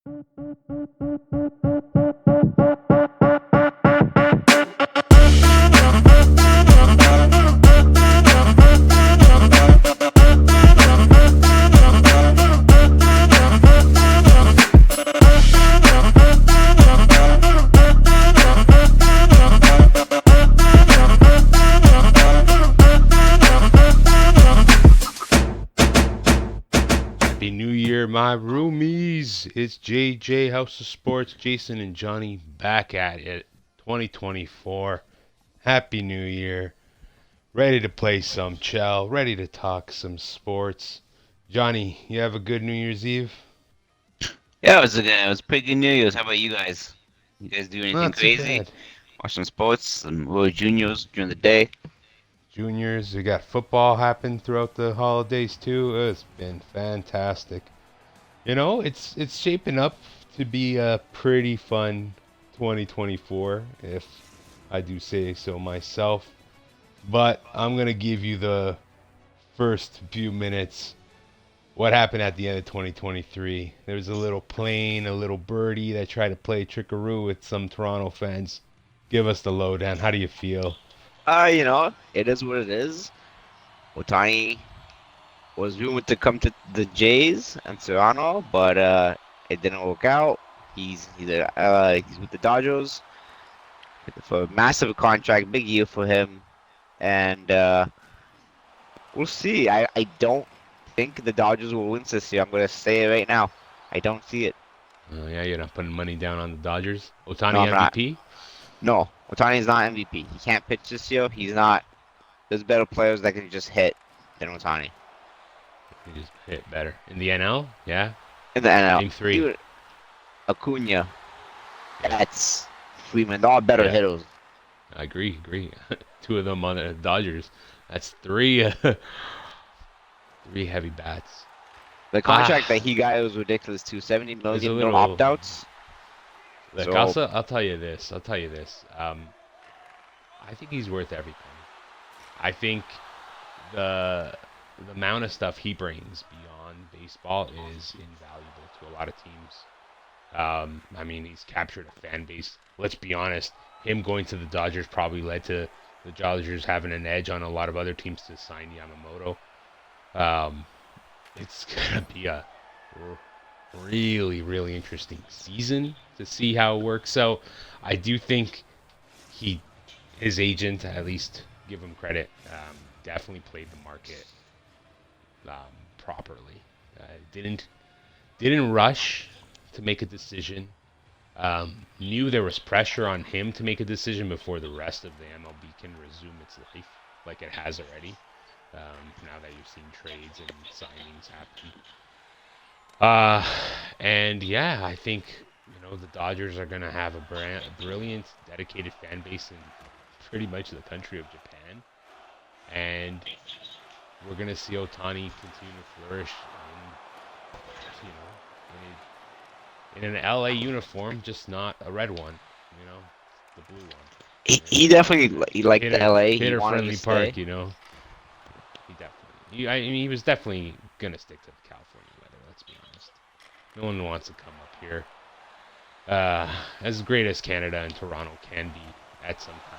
Happy New Year, my roomies. It's JJ House of Sports, Jason and Johnny back at it. 2024. Happy New Year. Ready to play some chell, ready to talk some sports. Johnny, you have a good New Year's Eve? Yeah, it was pretty good New Year's. How about you guys? You guys do anything Not too crazy? bad. Watch some sports, some World Juniors during the day. Juniors, we got football happen throughout the holidays too. It's been fantastic. It's shaping up to be a pretty fun 2024, if I do say so myself. But I'm gonna give you the first few minutes. What happened at the end of 2023? There was a little plane, a little birdie that tried to play trickaroo with some Toronto fans. Give us the lowdown. How do you feel? It is what it is. Otani was rumored to come to the Jays and Toronto, but it didn't work out. He's with the Dodgers for a massive contract, big year for him, and we'll see. I don't think the Dodgers will win this year. I'm gonna say it right now. I don't see it. Oh yeah, you're not putting money down on the Dodgers. No, Otani I'm not. MVP? No, Otani's not MVP. He can't pitch this year. He's not. There's better players that can just hit than Otani He just hit better in the NL. Yeah. in the NL. Game three. Even Acuna, Yeah. that's Freeman. They're all better Yeah. hitters. I agree. Two of them on the Dodgers. That's three. Three heavy bats. The contract that he got was ridiculous too. 70 There's a million, little- no opt-outs. Look, So- I'll tell you this. I think he's worth everything. I think the amount of stuff he brings beyond baseball is invaluable to a lot of teams. I mean, he's captured a fan base. Let's be honest. Him going to the Dodgers probably led to the Dodgers having an edge on a lot of other teams to sign Yamamoto. It's gonna be a really, really interesting season to see how it works. So I do think his agent, at least give him credit, definitely played the market properly. Didn't rush to make a decision. Knew there was pressure on him to make a decision before the rest of the MLB can resume its life like it has already. Now that you've seen trades and signings happen. And yeah, I think the Dodgers are gonna have a brilliant, dedicated fan base in pretty much the country of Japan, and we're gonna see Otani continue to flourish in an LA uniform, just not a red one, the blue one. He definitely liked the LA. He Hitter wanted friendly to park, stay. He definitely. I mean, he was definitely gonna stick to the California weather. Let's be honest. No one wants to come up here. As great as Canada and Toronto can be, at some times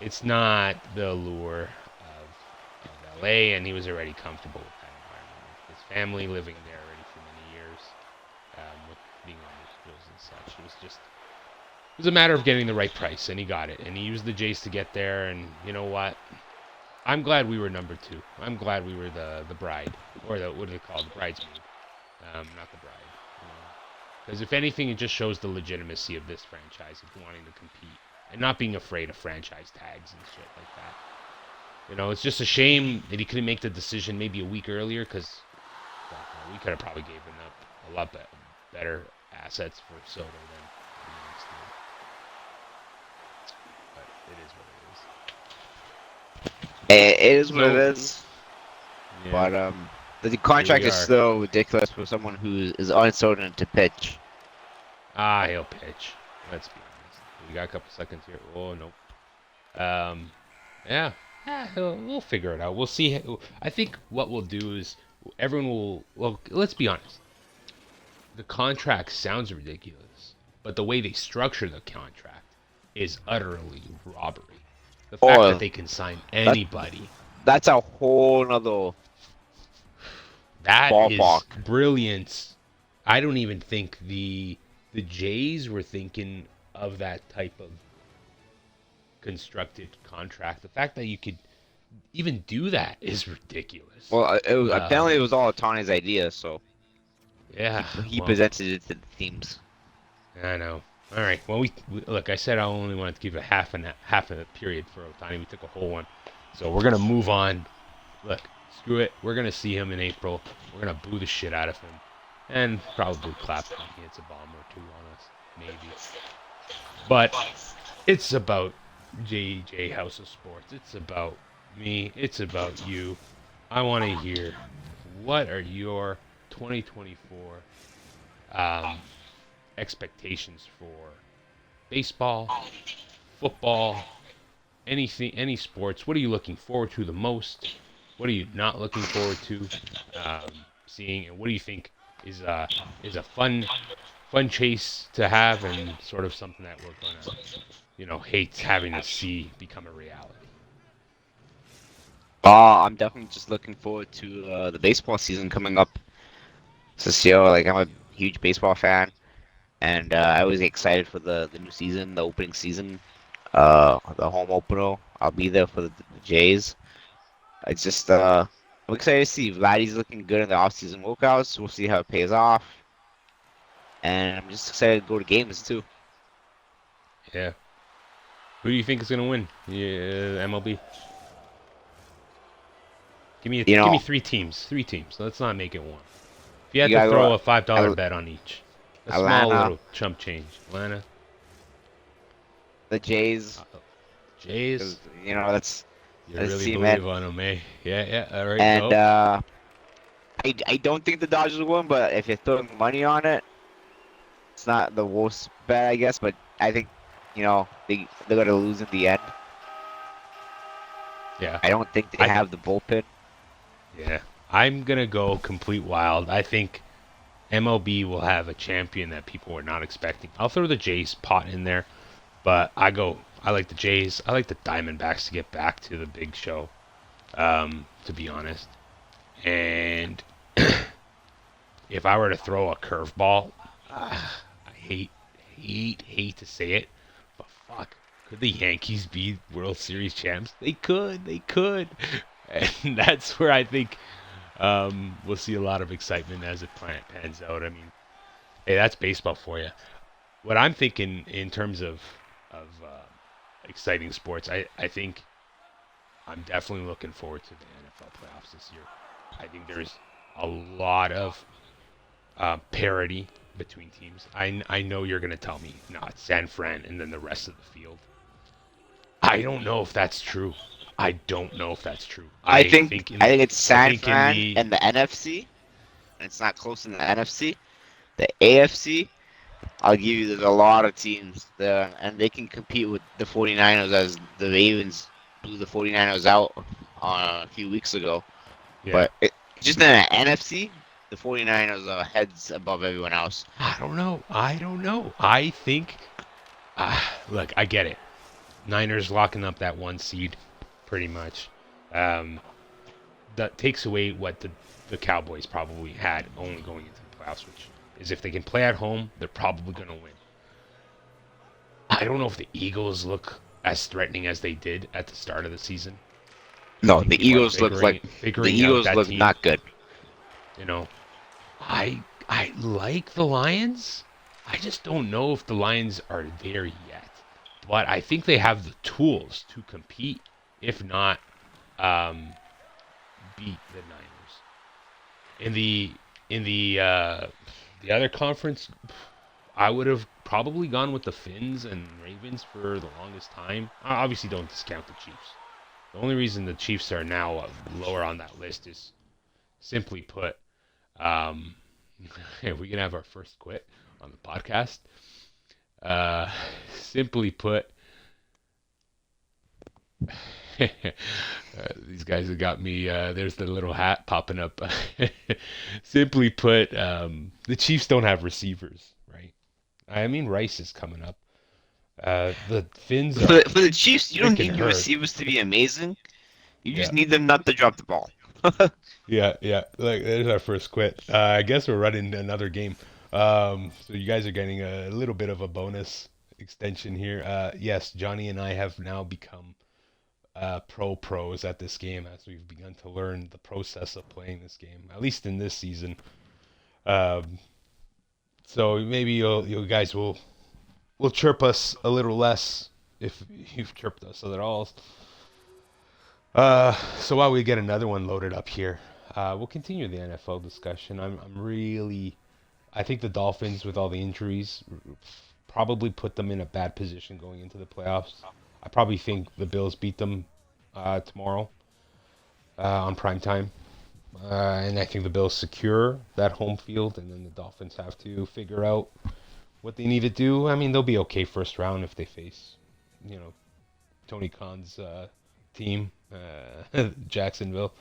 it's not the allure of LA, and he was already comfortable with that environment. With his family living there already for many years, with being on the Jjhos and such. It was a matter of getting the right price, and he got it. And he used the Jays to get there, and you know what? I'm glad we were number two. I'm glad we were the bride, or what do they call it? The bridesmaid, not the bride. Because if anything, it just shows the legitimacy of this franchise of wanting to compete and not being afraid of franchise tags and shit like that. It's just a shame that he couldn't make the decision maybe a week earlier, because we could have probably given up a lot better assets for Soto than the Yankees did. But it is what it is. It is what it is. Yeah. But the contract we is are. still ridiculous for someone who is uncertain to pitch. He'll pitch. Let's be honest. We got a couple seconds here. Oh, nope. Yeah. We'll figure it out. We'll see. I think what we'll do is everyone will. Well, let's be honest. the contract sounds ridiculous, but the way they structure the contract is utterly robbery. The fact that Oh, they can sign that anybody, that's a whole nother that is ballpark. brilliance. I don't even think the Jays were thinking of that type of constructed contract. The fact that you could even do that is ridiculous. Well, apparently Um, it was all Tawny's idea, so yeah, he well, presented it to the teams. I know. All right. Well, we look. I said I only wanted to give a half a period for Otani. We took a whole one, so we're gonna move on. Look, screw it. We're gonna see him in April. We're gonna boo the shit out of him, and probably clap when he hits a bomb or two on us, maybe. But it's about JJ House of Sports. It's about me. It's about you. I want to hear what are your 2024 um, expectations for baseball, football, anything, any sports. What are you looking forward to the most? What are you not looking forward to seeing? And what do you think is a fun chase to have, and sort of something that we're gonna hate having to see become a reality? I'm definitely just looking forward to the baseball season coming up this year. Like I'm a huge baseball fan, and I was excited for the new season, the opening season, the home opener. I'll be there for the Jays. It's just I'm excited to see Vladdy's looking good in the off-season workouts. We'll see how it pays off, and I'm just excited to go to games too. Yeah. Who do you think is gonna win? Yeah, MLB. You Give me know, three teams. Three teams. Let's not make it one. If you you had to gotta throw go a $5 Al- bet on each, a small Atlanta, little chump change. Atlanta, the Jays, uh, Jays. because that's You that's really team, man. believe on them, eh? Yeah, yeah. All right, And go. I don't think the Dodgers will win, but if you're throwing money on it, it's not the worst bet, I guess. But I think they're gonna lose in the end. Yeah, I don't think they I have the bullpen. yeah. I'm gonna go complete wild. I think MLB will have a champion that people were not expecting. I'll throw the Jays pot in there, but I like the Jays. I like the Diamondbacks to get back to the big show. To be honest, and if I were to throw a curveball, I hate to say it, but fuck, could the Yankees be World Series champs? They could, and that's where I think we'll see a lot of excitement as it pans out. I mean, hey, that's baseball for you. What I'm thinking in terms of exciting sports, I think I'm definitely looking forward to the NFL playoffs this year. I think there's a lot of parity between teams. I know you're going to tell me, no, it's San Fran and then the rest of the field. I don't know if that's true. I don't know if that's true. I I think think I in think it's I San think in Fran the and the NFC. And it's not close in the NFC. The AFC, I'll give you there's a lot of teams there, and they can compete with the 49ers as the Ravens blew the 49ers out a few weeks ago. yeah, But just in the NFC, the 49ers are heads above everyone else. I don't know. I don't know. I think look, I get it. Niners locking up that one seed pretty much. Um, that takes away what the Cowboys probably had only going into the playoffs, which is if they can play at home, they're probably going to win. I don't know if the Eagles look as threatening as they did at the start of the season. I No, think the people are Eagles look like the figuring out Eagles that look team. not good. You know, I like the Lions. I just don't know if the Lions are there yet. But I think they have the tools to compete, if not um, beat the Niners. In the other conference, I would have probably gone with the Finns and Ravens for the longest time. I obviously don't discount the Chiefs. The only reason the Chiefs are now lower on that list is simply put, um, if we can have our first quit on the podcast. Simply put, These guys have got me. There's the little hat popping up. Simply put, the Chiefs don't have receivers, right? I mean, Rice is coming up. The Finns are For the Chiefs, you don't freaking need your hurt. receivers to be amazing. You Yeah, just need them not to drop the ball. yeah, yeah. Like, there's our first quit. I guess we're running another game. So you guys are getting a little bit of a bonus extension here. Yes, Johnny and I have now become pros at this game as we've begun to learn the process of playing this game, at least in this season. Um, so maybe you guys will chirp us a little less if you've chirped us at all. So while we get another one loaded up here, we'll continue the NFL discussion. I think the Dolphins, with all the injuries, probably put them in a bad position going into the playoffs. I probably think the Bills beat them tomorrow on prime time. And I think the Bills secure that home field, and then the Dolphins have to figure out what they need to do. I mean, they'll be okay first round if they face, you know, Tony Khan's team, Jacksonville.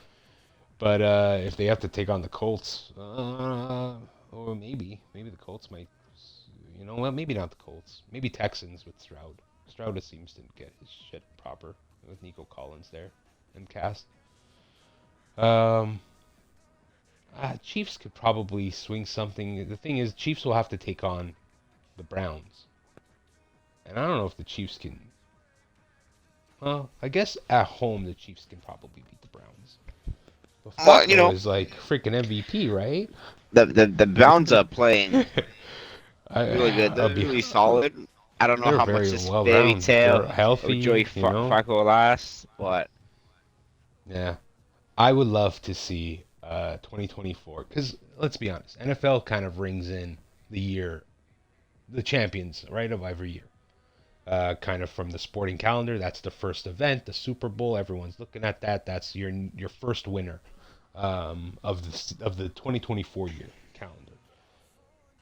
But if they have to take on the Colts, or maybe the Colts might, you know what? Maybe not the Colts. Maybe Texans with Stroud. Stroud seems to get his shit proper with Nico Collins there and cast. Um, Chiefs could probably swing something. The thing is, Chiefs will have to take on the Browns, and I don't know if the Chiefs can. Well, I guess at home the Chiefs can probably beat the Browns. But Well, Flacco is like freaking MVP, right? the Browns are playing really good. I'll They're be. really solid. I don't know They're how much very this well fairy rounded. They're tale of healthy, Joey Flacco will last, but Yeah, I would love to see 2024 because let's be honest, NFL kind of rings in the year, the champions, right, of every year. Kind of from the sporting calendar, that's the first event, the Super Bowl. Everyone's looking at that. That's your first winner of the 2024 year calendar.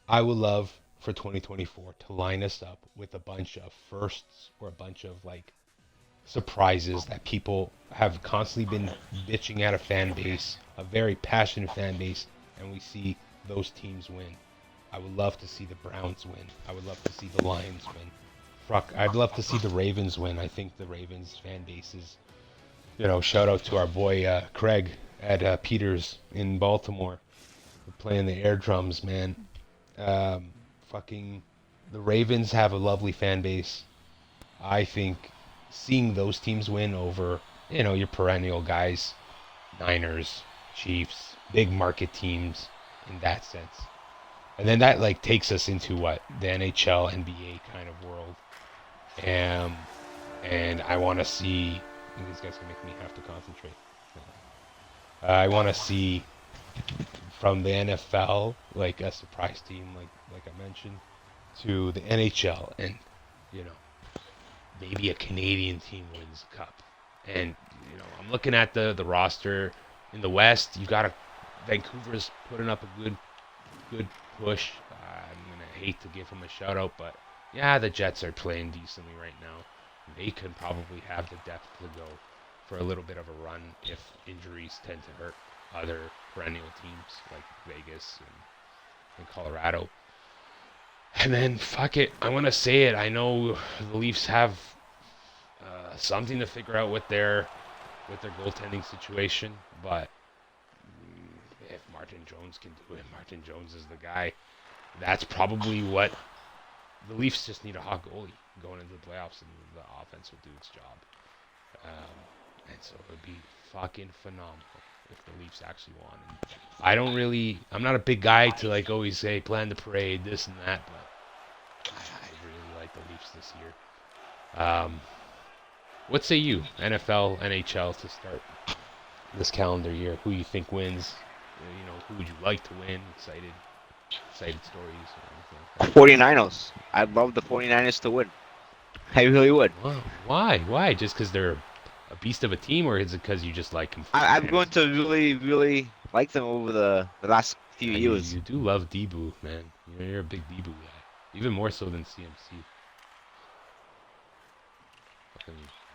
I would love for 2024 to line us up with a bunch of firsts or a bunch of like surprises that people have constantly been bitching at a fan base, a very passionate fan base, and we see those teams win. I would love to see the Browns win. I would love to see the Lions win. Fuck, I'd love to see the Ravens win. I think the Ravens fan base is, shout out to our boy Craig at Peters in Baltimore for playing the air drums, man. Um, fucking, the Ravens have a lovely fan base. I think seeing those teams win over, your perennial guys, Niners, Chiefs, big market teams in that sense. And then that like takes us into what the NHL, NBA kind of world. And I want to see. These guys can make me have to concentrate. I want to see from the NFL like a surprise team, like I mentioned, to the NHL, and you know maybe a Canadian team wins the cup. And I'm looking at the roster in the West. You got Vancouver's putting up a good push. I'm gonna hate to give him a shout out, but yeah, the Jets are playing decently right now. They can probably have the depth to go for a little bit of a run if injuries tend to hurt other perennial teams like Vegas and Colorado. And then, fuck it, I want to say it. I know the Leafs have something to figure out with their goaltending situation, but if Martin Jones can do it, Martin Jones is the guy. That's probably what the Leafs just need, a hot goalie going into the playoffs, and the offense will do its job. And so it would be fucking phenomenal if the Leafs actually won. And I'm not a big guy to like always say plan the parade, this and that, but I really like the Leafs this year. What say you, NFL, NHL, to start this calendar year? Who you think wins? Who would you like to win? Excited stories or anything like that? 49ers. I'd love the 49ers to win. I really would. Wow. Why? Just because they're a beast of a team, or is it because you just like them? I'm going to really, really like them over the last few years. You do love Debo, man. You're a big Debo guy, even more so than CMC.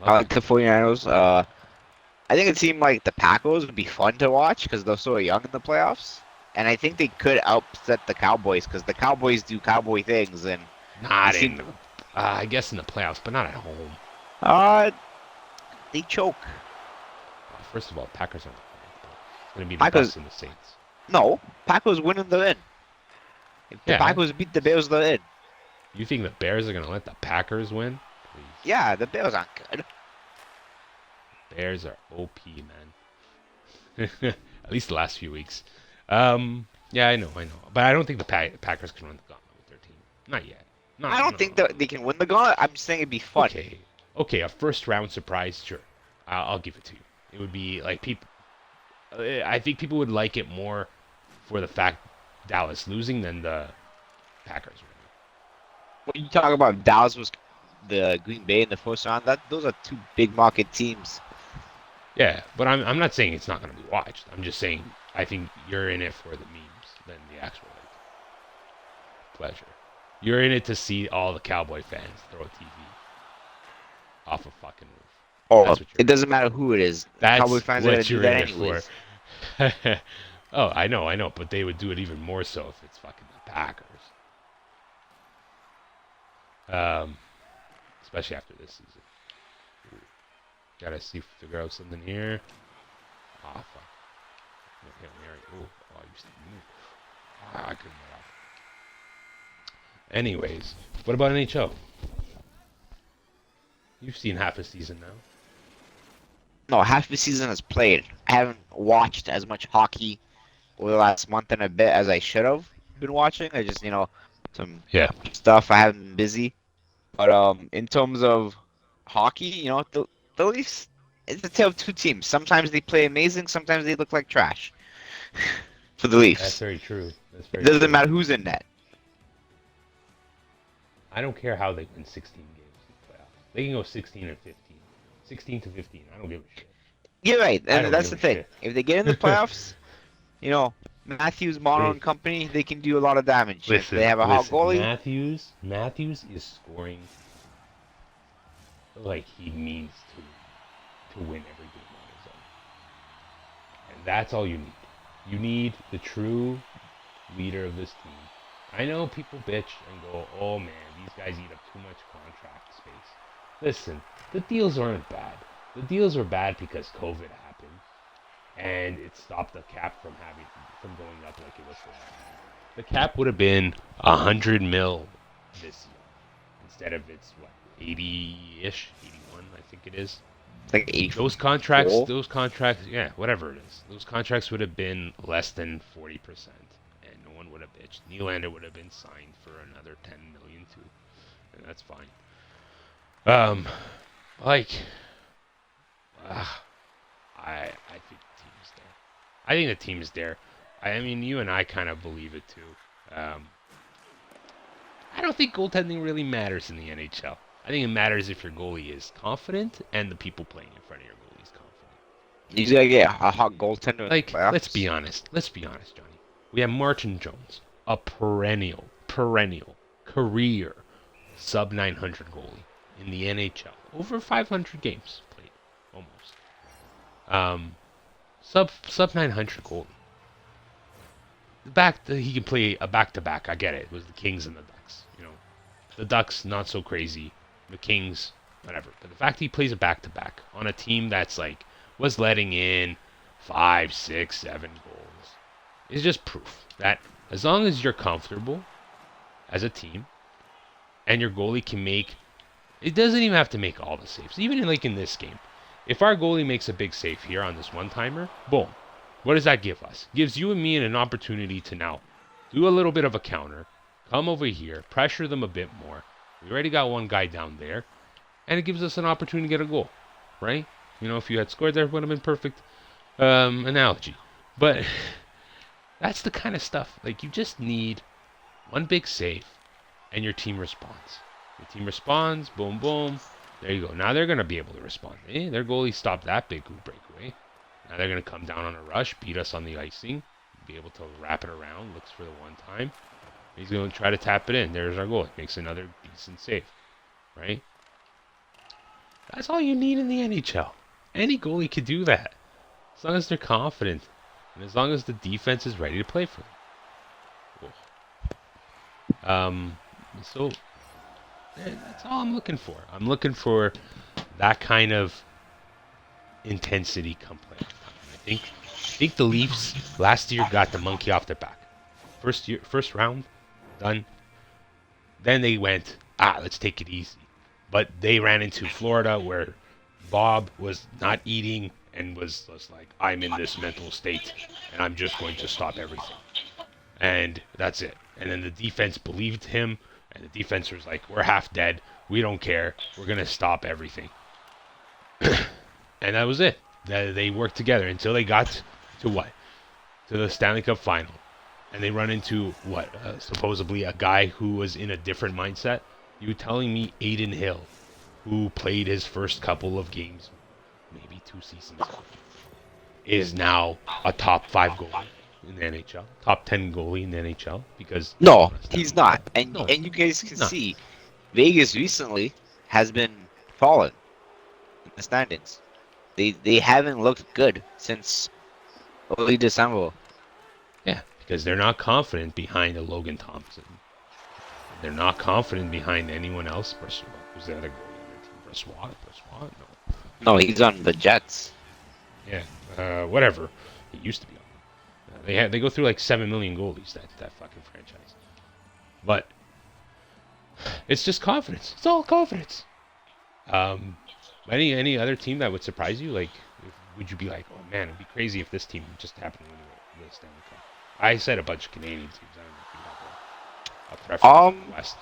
I Love like the 49ers. I think it seemed like the Packers would be fun to watch because they're so young in the playoffs. And I think they could upset the Cowboys because the Cowboys do cowboy things, and they Not in seem the, I guess in the playoffs, but not at home. uh they choke. Well, first of all, Packers aren't playing, but it's gonna be the Packers Bucks and the Saints. no, Packers win and they're in. If the Yeah, Packers beat the Bears, they're in. you think the Bears are gonna let the Packers win? Please, Yeah, the Bears aren't good. Bears are OP, man. At least the last few weeks. Yeah, I know, but I don't think the Packers can run the gauntlet with their team. Not yet. I Not, don't no. think that they can win the gauntlet. I'm just saying it'd be fun. Okay, a first round surprise, sure. I'll give it to you. It would be like people. I think people would like it more for the fact Dallas losing than the Packers winning. When you talk about Dallas was the Green Bay in the first round, those are two big market teams. Yeah, but I'm not saying it's not going to be watched. I'm just saying I think you're in it for the memes than the actual pleasure. You're in it to see all the Cowboy fans throw a TV off a fucking roof. Oh, it doesn't matter who it is. That's Cowboy fans are gonna do that anyways. Oh, I know, but they would do it even more so if it's fucking the Packers. Especially after this season. Ooh. Gotta figure out something here. Ah, fuck. Okay, Mary. Oh, you still move. I couldn't get off. Anyways, what about NHL? You've seen half a season now. No, half the season is played. I haven't watched as much hockey over the last month and a bit as I should have been watching. I just, some stuff. I haven't been busy. But in terms of hockey, the Leafs, it's a tale of two teams. Sometimes they play amazing. Sometimes they look like trash. For the Leafs. That's very true. It doesn't matter who's in net. I don't care how they win 16 games in the playoffs. They can go 16 and 15. 16 to 15. I don't give a shit. You're right, and that's the thing. Shit. If they get in the playoffs, Matthews, Mono, and company, they can do a lot of damage. If they have a hot goalie. Matthews is scoring like he means to win every game on his own. And that's all you need. You need the true leader of this team. I know people bitch and go, oh man, these guys eat up too much contract space. Listen, the deals aren't bad. The deals are bad because COVID happened, and it stopped the cap from going up like it was supposed to. The cap would have been $100 million this year instead of its 80-ish, 81, I think it is. Like 80. Those contracts, yeah, whatever it is. Those contracts would have been less than 40%, and no one would have bitched. Nylander would have been signed for another $10 million too, and that's fine. I think the team is there. I think the team is there. I mean, you and I kind of believe it too. I don't think goaltending really matters in the NHL. I think it matters if your goalie is confident and the people playing in front of your goalie is confident. You gotta get a hot goaltender. Like, let's be honest, Johnny. We have Martin Jones, a perennial career sub 900 goalie in the NHL. Over 500 games played, almost. Sub 900 goalie. He can play a back-to-back. I get it. It was the Kings and the Ducks. The Ducks not so crazy. The Kings, whatever. But the fact he plays a back-to-back on a team that's was letting in 5, 6, 7 goals is just proof that as long as you're comfortable as a team and your goalie can make, it doesn't even have to make all the saves. Even in this game, if our goalie makes a big save here on this one-timer, boom. What does that give us? It gives you and me an opportunity to now do a little bit of a counter, come over here, pressure them a bit more. We already got one guy down there, and it gives us an opportunity to get a goal, right? If you had scored there, it would have been perfect analogy. But that's the kind of stuff. You just need one big save, and your team responds. Your team responds, boom, boom. There you go. Now they're going to be able to respond. Their goalie stopped that big breakaway. Now they're going to come down on a rush, beat us on the icing, be able to wrap it around, looks for the one time. He's going to try to tap it in. There's our goal. He makes another decent save, right? That's all you need in the NHL. Any goalie could do that, as long as they're confident and as long as the defense is ready to play for them. Um, so that's all I'm looking for. I'm looking for that kind of intensity come playoff time. I think the Leafs last year got the monkey off their back. First round, done. Then they went, let's take it easy. But they ran into Florida where Bob was not eating and was like, I'm in this mental state and I'm just going to stop everything. And that's it. And then the defense believed him, and the defense was like, we're half dead. We don't care. We're going to stop everything. And that was it. They worked together until they got to what? To the Stanley Cup final. And they run into what? Supposedly a guy who was in a different mindset. You telling me Aiden Hill, who played his first couple of games, maybe 2 seasons ago, is now a top 5 goalie in the NHL, top 10 goalie in the NHL? Because No, he's not. And No, and you guys can not. see, Vegas recently has been fallen in the standings. They haven't looked good since early December. Yeah, because they're not confident behind a Logan Thompson. They're not confident behind anyone else. Who's the other goalie on their team? Brassois? No. No, he's on the Jets. Yeah, whatever. He used to be on. They go through like 7 million goalies, that fucking franchise. But it's just confidence. It's all confidence. Any other team that would surprise you? Like, would you be like, oh man, it'd be crazy if this team just happened to win the Stanley Cup? I said a bunch of Canadian teams. I don't know if you have a preference in the West.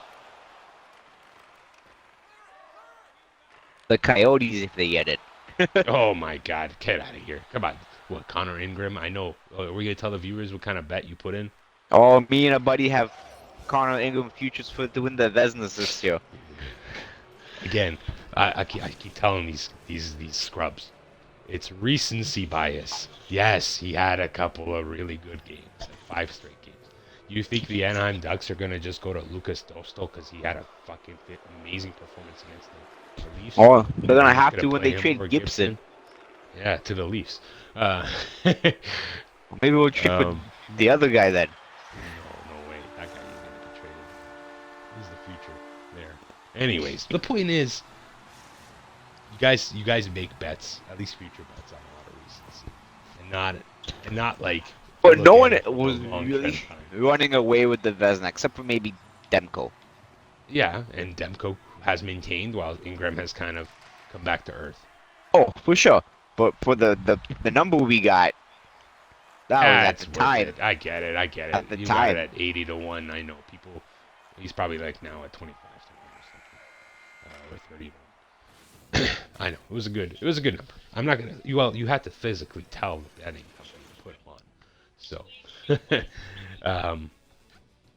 The Coyotes, if they get it. Oh my God, get out of here! Come on, what Connor Ingram? I know. Are we gonna tell the viewers what kind of bet you put in? Oh, me and a buddy have Connor Ingram futures for to win the Vesnas this year. Again, I keep telling these scrubs, it's recency bias. Yes, he had a couple of really good games, like 5 straight games. You think the Anaheim Ducks are gonna just go to Lucas Dostal because he had a fucking amazing performance against the Leafs? Oh, they're gonna They're have gonna to when play they him trade over Gibson. Yeah, to the Leafs. Maybe we'll trade with the other guy then. No way. That guy is going to be traded. He's the future there. Anyways, the point is, you guys make bets, at least future bets on a lot of recency, and not like. But no one look at was the long really trend time. running away with the Vesna, except for maybe Demko. Yeah, and Demko has maintained while Ingram has kind of come back to earth. Oh, for sure. But for the number we got, that was at It's the worth time. it. I get it. At the You time. got it at 80 to 1. I know people. He's probably like now at 25 to 1 or something, or 30 to 1. I know it was a good number. I'm not gonna. You had to physically tell the betting company to put him on. So,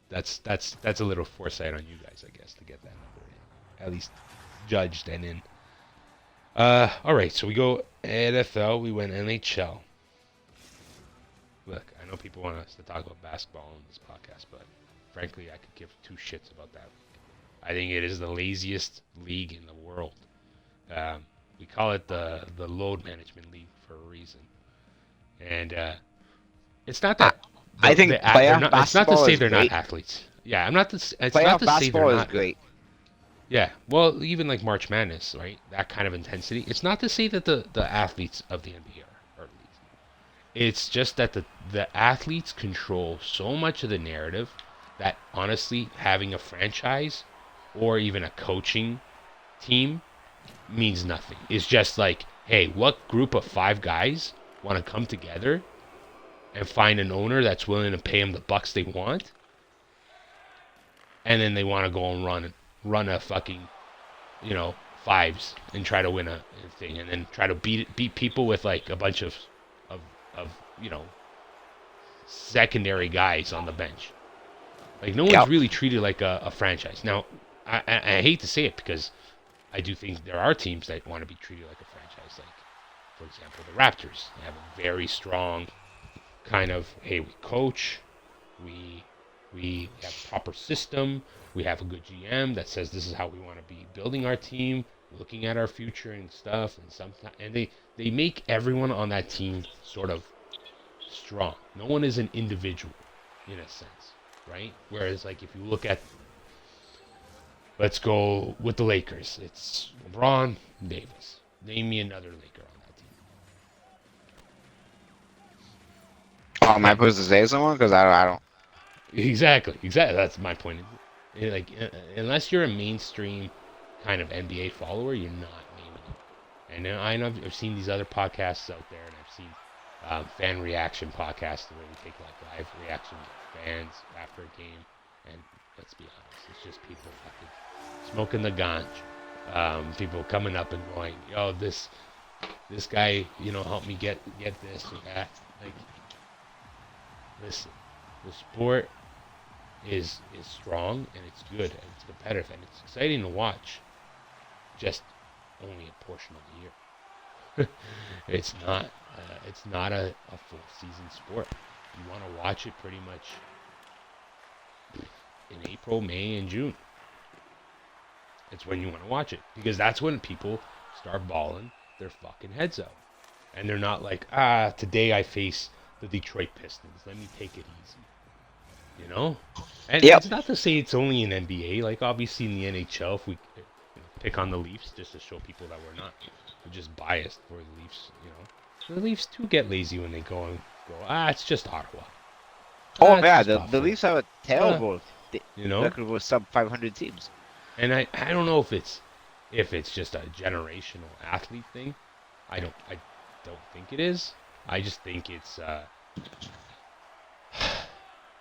that's a little foresight on you guys, I guess, to get that number in, at least judged and in. All right, so we go NFL. We went NHL. Look, I know people want us to talk about basketball on this podcast, but frankly, I could give 2 shits about that league. I think it is the laziest league in the world. We call it the load management league for a reason, and it's not that. I think playoff it's not to basketball say is they're great. not athletes. Yeah, I'm not. It's not Playoff to say they're basketball is not. great. Yeah, well, even like March Madness, right? That kind of intensity. It's not to say that the athletes of the NBA are lazy. It's just that the athletes control so much of the narrative that honestly, having a franchise or even a coaching team means nothing. It's just like, hey, what group of 5 guys want to come together and find an owner that's willing to pay them the bucks they want, and then they want to go and run a fucking, fives and try to win a thing, and then try to beat people with like a bunch of secondary guys on the bench. Like, no one's really treated like a franchise. Now, I hate to say it because I do think there are teams that want to be treated like a franchise. Like, for example, the Raptors. They have a very strong kind of, hey, we coach, we have proper system, we have a good GM that says this is how we want to be building our team, looking at our future and stuff, and sometimes and they make everyone on that team sort of strong. No one is an individual in a sense, right? Whereas like if you look at, let's go with the Lakers, it's LeBron, Davis. Name me another Laker on that team. Oh, am I supposed to say someone? Because I don't. Exactly. That's my point. Like, unless you're a mainstream kind of NBA follower, you're not naming it. And I know I've seen these other podcasts out there, and I've seen fan reaction podcasts where we take like live reactions of fans after a game. And let's be honest, it's just people fucking smoking the ganj. People coming up and going, "Yo, this guy, helped me get this or that." Like, listen, the sport is strong and it's good and it's competitive and it's exciting to watch. Just only a portion of the year. It's not a full season sport. You want to watch it pretty much in April, May, and June. It's when you want to watch it because that's when people start balling their fucking heads out, and they're not like, today I face the Detroit Pistons. Let me take it easy. And Yep. it's not to say it's only in NBA. Like obviously in the NHL, if we pick on the Leafs just to show people that we're just biased for the Leafs. The Leafs too get lazy when they go, it's just Ottawa. Oh It's yeah, just the Buffalo. Leafs have a terrible You know, record with sub 500 teams. and I don't know if it's just a generational athlete thing. I don't think it is. I just think it's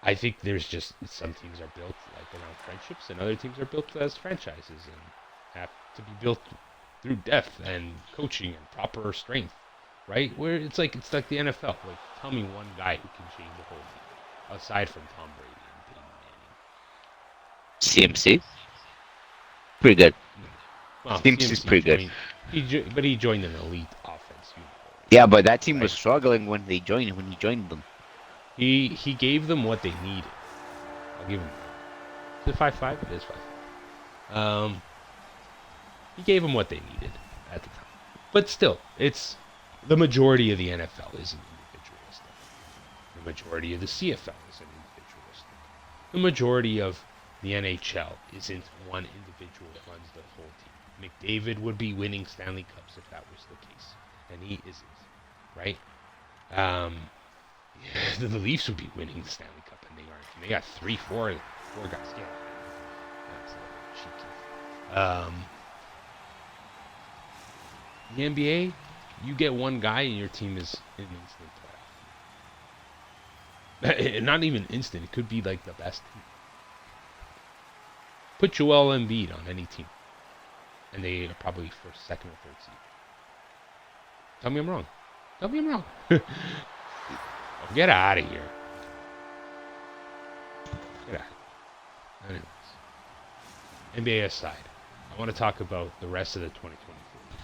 I think there's just some teams are built like around friendships, and other teams are built as franchises and have to be built through depth and coaching and proper strength, right? Where it's like the NFL. Like, tell me one guy who can change the whole team aside from Tom Brady and Peyton Manning. CMC, pretty good. Well, CMC's pretty good. But he joined an elite offense. Yeah, but that team Right. was struggling when he joined them. He gave them what they needed. I'll give him. Is it 5-5? It is 5. He gave them what they needed at the time. But still, it's the majority of the NFL isn't individualistic. The majority of the CFL isn't individualistic. The majority of the NHL isn't one individual that runs the whole team. McDavid would be winning Stanley Cups if that was the case, and he isn't, right? The Leafs would be winning the Stanley Cup, and they aren't. And they got 4 guys. Yeah, that's a little cheeky. The NBA, you get one guy and your team is an instant playoff. Not even instant. It could be like the best team. Put Joel Embiid on any team, and they are probably first, second, or third seed. Tell me I'm wrong. Oh, get out of here. Get out. Anyways, NBA aside, I want to talk about the rest of the 2024.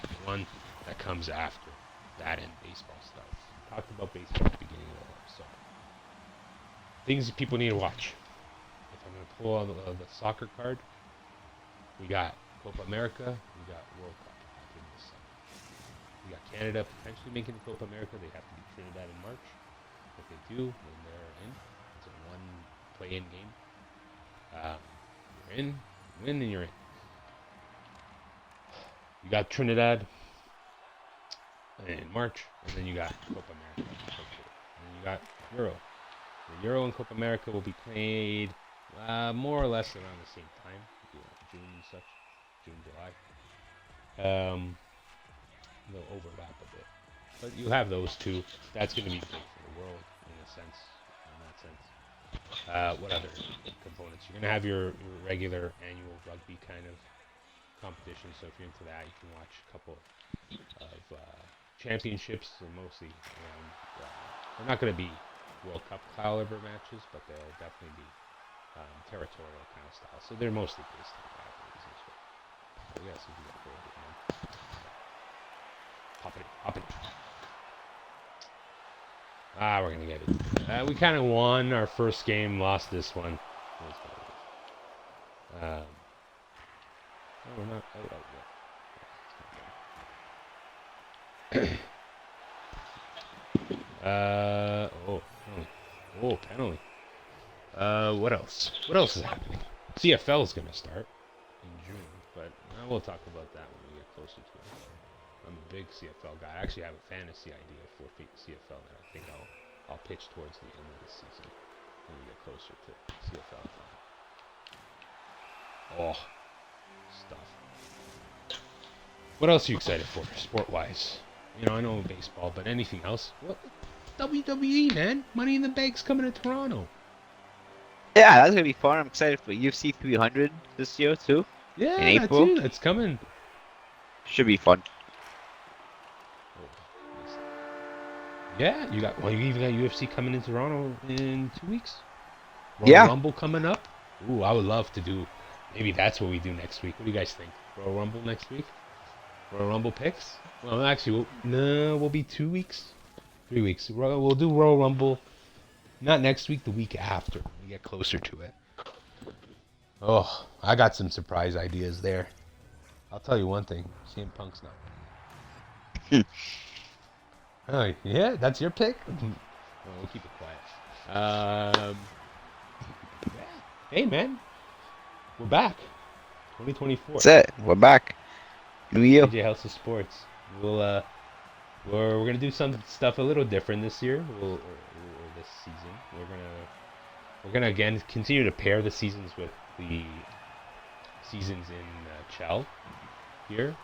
The one that comes after that and baseball starts. We talked about baseball at the beginning of the episode. Things that people need to watch. If I'm going to pull on the soccer card, we got Copa America, we got World Cup happening this summer. We got Canada potentially making the Copa America. They have to beat Trinidad in March. If they do, then they're in. It's a one play-in game. You're in, you win, and you're in. You got Trinidad in March, and then you got Copa America. And then you got Euro. The Euro and Copa America will be played more or less around the same time, June and such, June, July. They'll overlap a bit, but you have those two. That's going to be big for the world in a sense. In that sense, what other components? You're going to have your regular annual rugby kind of competition. So if you're into that, you can watch a couple of championships, and mostly around. They're not going to be World Cup caliber matches, but they'll definitely be territorial kind of style. So they're mostly based on rivalries and stuff. So yeah, so we got forward, man. Pop it. We're gonna get it. We kind of won our first game, lost this one. No, we're not out yet. Oh, penalty. Oh, penalty. What else? What else is happening? CFL is gonna start in June, but we'll talk about that when we get closer to it. I'm a big CFL guy. I actually have a fantasy idea for CFL that I think I'll pitch towards the end of the season when we get closer to CFL time. Oh, stuff. What else are you excited for, sport-wise? I know baseball, but anything else? What? WWE, man. Money in the Bank's coming to Toronto. Yeah, that's gonna be fun. I'm excited for UFC 300 this year too. In Yeah, that April. too. That's coming. Should be fun. Yeah, you even got UFC coming in Toronto in 2 weeks. Royal Yeah. Rumble coming up. Ooh, I would love to do. Maybe that's what we do next week. What do you guys think? Royal Rumble next week? Royal Rumble picks? Well, actually, we'll be 2 weeks, 3 weeks. We'll do Royal Rumble. Not next week, the week after. We get closer to it. Oh, I got some surprise ideas there. I'll tell you one thing. CM Punk's not. Oh, yeah, that's your pick? Well, we'll keep it quiet. Yeah. Hey, man. We're back. 2024. That's it. We're back. New year. AJ House of Sports. We're gonna do some stuff a little different this year. Or this season. We're gonna again continue to pair the seasons with the seasons in Chell here.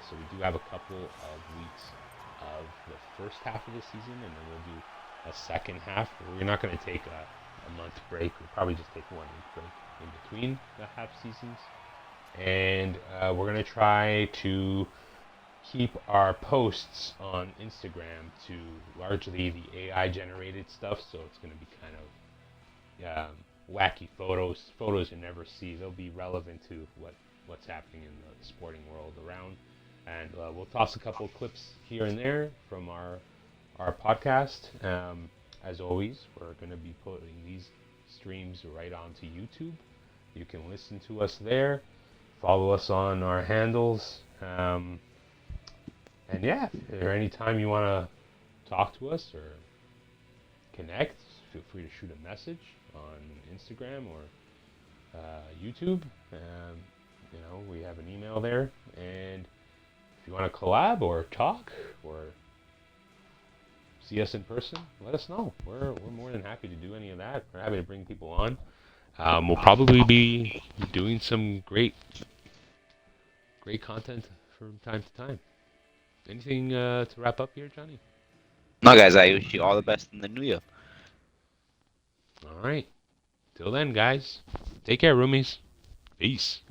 So we do have a couple of weeks of the first half of the season, and then we'll do a second half. We're not gonna take a month break. We'll probably just take 1 week break in between the half seasons. And we're going to try to keep our posts on Instagram to largely the AI generated stuff. So it's going to be kind of wacky photos you never see. They'll be relevant to what's happening in the sporting world around. And we'll toss a couple of clips here and there from our podcast. As always, we're going to be putting these streams right onto YouTube. You can listen to us there. Follow us on our handles. And yeah, if there any time you want to talk to us or connect, feel free to shoot a message on Instagram or YouTube. We have an email there. And if you want to collab or talk or see us in person, let us know. We're more than happy to do any of that. We're happy to bring people on. We'll probably be doing some great content from time to time. Anything to wrap up here, Johnny? No, guys, I wish you all the best in the new year. All right. Till then, guys. Take care, roomies. Peace.